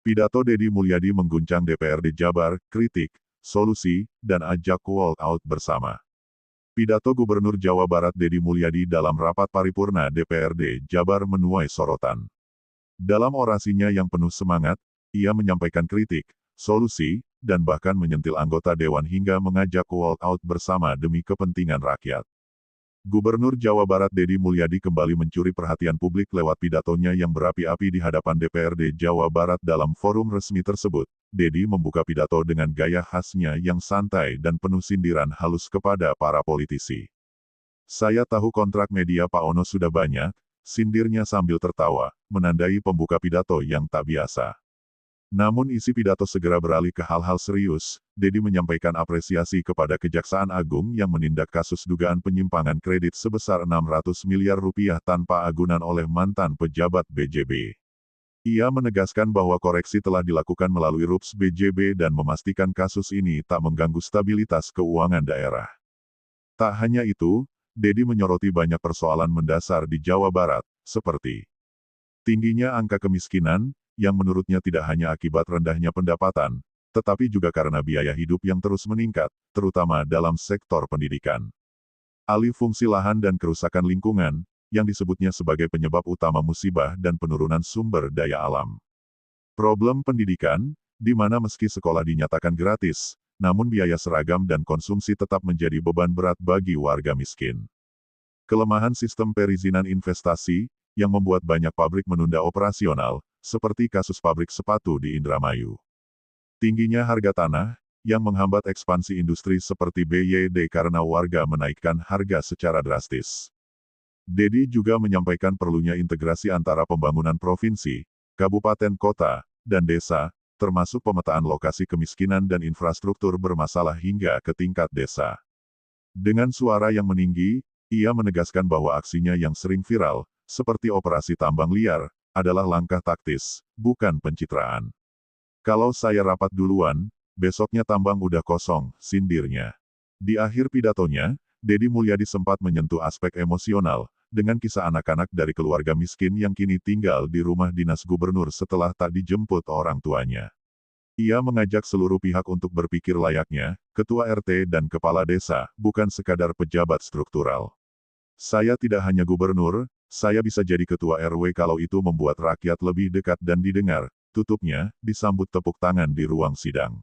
Pidato Deddy Mulyadi mengguncang DPRD Jabar, kritik, solusi, dan ajak walk out bersama. Pidato Gubernur Jawa Barat Deddy Mulyadi dalam rapat paripurna DPRD Jabar menuai sorotan. Dalam orasinya yang penuh semangat, ia menyampaikan kritik, solusi, dan bahkan menyentil anggota dewan hingga mengajak walk out bersama demi kepentingan rakyat. Gubernur Jawa Barat Deddy Mulyadi kembali mencuri perhatian publik lewat pidatonya yang berapi-api di hadapan DPRD Jawa Barat dalam forum resmi tersebut. Deddy membuka pidato dengan gaya khasnya yang santai dan penuh sindiran halus kepada para politisi. "Saya tahu kontrak media Pak Ono sudah banyak," sindirnya sambil tertawa, menandai pembuka pidato yang tak biasa. Namun isi pidato segera beralih ke hal-hal serius. Deddy menyampaikan apresiasi kepada Kejaksaan Agung yang menindak kasus dugaan penyimpangan kredit sebesar 600 miliar rupiah tanpa agunan oleh mantan pejabat BJB. Ia menegaskan bahwa koreksi telah dilakukan melalui RUPS BJB dan memastikan kasus ini tak mengganggu stabilitas keuangan daerah. Tak hanya itu, Deddy menyoroti banyak persoalan mendasar di Jawa Barat, seperti tingginya angka kemiskinan, yang menurutnya tidak hanya akibat rendahnya pendapatan, tetapi juga karena biaya hidup yang terus meningkat, terutama dalam sektor pendidikan. Alih fungsi lahan dan kerusakan lingkungan, yang disebutnya sebagai penyebab utama musibah dan penurunan sumber daya alam. Problem pendidikan, di mana meski sekolah dinyatakan gratis, namun biaya seragam dan konsumsi tetap menjadi beban berat bagi warga miskin. Kelemahan sistem perizinan investasi, yang membuat banyak pabrik menunda operasional, seperti kasus pabrik sepatu di Indramayu. Tingginya harga tanah, yang menghambat ekspansi industri seperti BYD karena warga menaikkan harga secara drastis. Deddy juga menyampaikan perlunya integrasi antara pembangunan provinsi, kabupaten kota, dan desa, termasuk pemetaan lokasi kemiskinan dan infrastruktur bermasalah hingga ke tingkat desa. Dengan suara yang meninggi, ia menegaskan bahwa aksinya yang sering viral, seperti operasi tambang liar, adalah langkah taktis, bukan pencitraan. "Kalau saya rapat duluan, besoknya tambang udah kosong," sindirnya. Di akhir pidatonya, Deddy Mulyadi sempat menyentuh aspek emosional, dengan kisah anak-anak dari keluarga miskin yang kini tinggal di rumah dinas gubernur setelah tak dijemput orang tuanya. Ia mengajak seluruh pihak untuk berpikir layaknya, ketua RT dan kepala desa, bukan sekadar pejabat struktural. "Saya tidak hanya gubernur, saya bisa jadi ketua RW kalau itu membuat rakyat lebih dekat dan didengar," tutupnya, disambut tepuk tangan di ruang sidang.